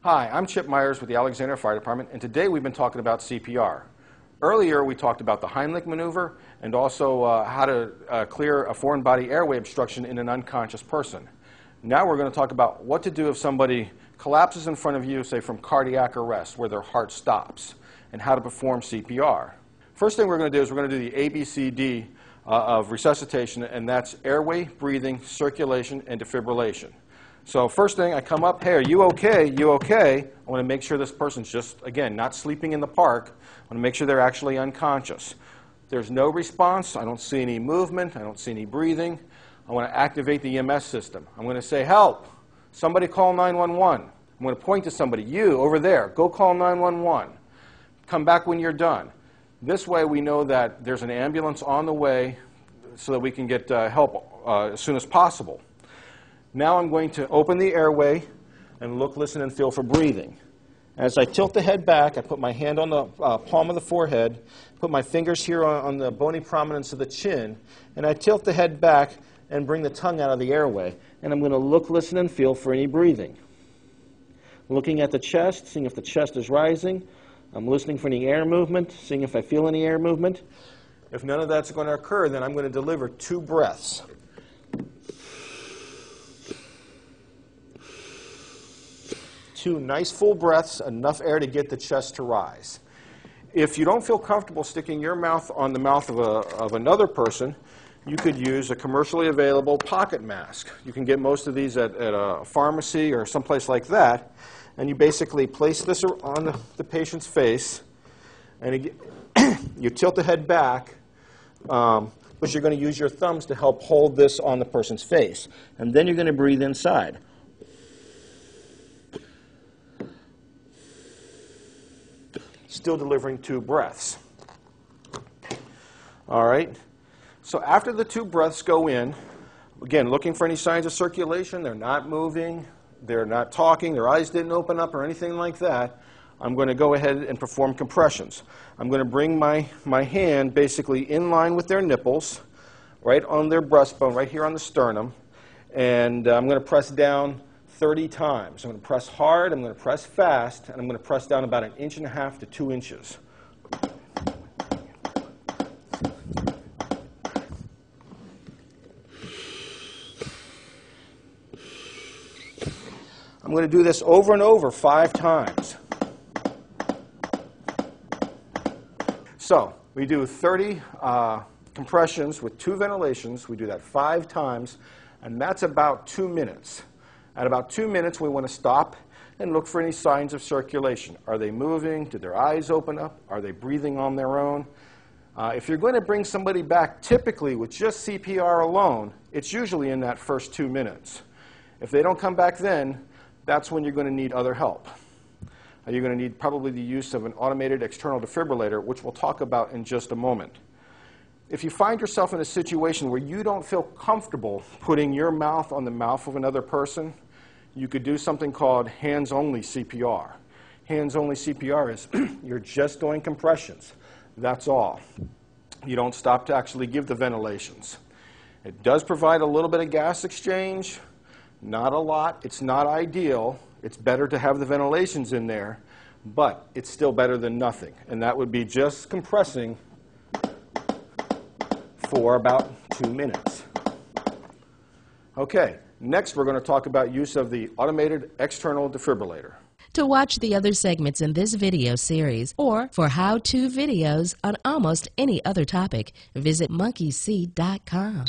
Hi, I'm Chip Myers with the Alexandria Fire Department, and today we've been talking about CPR. Earlier we talked about the Heimlich maneuver and also how to clear a foreign body airway obstruction in an unconscious person. Now we're going to talk about what to do if somebody collapses in front of you, say from cardiac arrest, where their heart stops, and how to perform CPR. First thing we're going to do is we're going to do the ABCD of resuscitation, and that's airway, breathing, circulation, and defibrillation. So first thing, I come up, hey, are you okay? You okay? I want to make sure this person's just, again, not sleeping in the park. I want to make sure they're actually unconscious. There's no response. I don't see any movement. I don't see any breathing. I want to activate the EMS system. I'm going to say, help. Somebody call 911. I'm going to point to somebody. You, over there, go call 911. Come back when you're done. This way we know that there's an ambulance on the way so that we can get help as soon as possible. Now I'm going to open the airway and look, listen, and feel for breathing. As I tilt the head back, I put my hand on the palm of the forehead, put my fingers here on the bony prominence of the chin, and I tilt the head back and bring the tongue out of the airway. And I'm going to look, listen, and feel for any breathing. Looking at the chest, seeing if the chest is rising. I'm listening for any air movement, seeing if I feel any air movement. If none of that's going to occur, then I'm going to deliver 2 breaths. 2 nice full breaths, enough air to get the chest to rise. If you don't feel comfortable sticking your mouth on the mouth of another person, you could use a commercially available pocket mask. You can get most of these at a pharmacy or someplace like that. And you basically place this on the patient's face, and you tilt the head back, but you're going to use your thumbs to help hold this on the person's face. And then you're going to breathe inside. Still delivering 2 breaths. All right. So after the 2 breaths go in, again, looking for any signs of circulation, they're not moving, they're not talking, their eyes didn't open up or anything like that, I'm going to go ahead and perform compressions. I'm going to bring my hand basically in line with their nipples, right on their breastbone, right here on the sternum, and I'm going to press down 30 times. I'm going to press hard, I'm going to press fast, and I'm going to press down about 1.5 inches to 2 inches. I'm going to do this over and over 5 times. So we do 30 compressions with 2 ventilations. We do that 5 times, and that's about 2 minutes. At about 2 minutes, we want to stop and look for any signs of circulation. Are they moving? Did their eyes open up? Are they breathing on their own? If you're going to bring somebody back, typically with just CPR alone, it's usually in that first 2 minutes. If they don't come back then, that's when you're going to need other help. You're going to need probably the use of an automated external defibrillator, which we'll talk about in just a moment. If you find yourself in a situation where you don't feel comfortable putting your mouth on the mouth of another person, you could do something called hands-only CPR. Hands-only CPR is you're just doing compressions. That's all. You don't stop to actually give the ventilations. It does provide a little bit of gas exchange. Not a lot. It's not ideal. It's better to have the ventilations in there, but it's still better than nothing. And that would be just compressing for about 2 minutes. Okay, next we're going to talk about use of the automated external defibrillator. To watch the other segments in this video series or for how-to videos on almost any other topic, visit monkeyseed.com.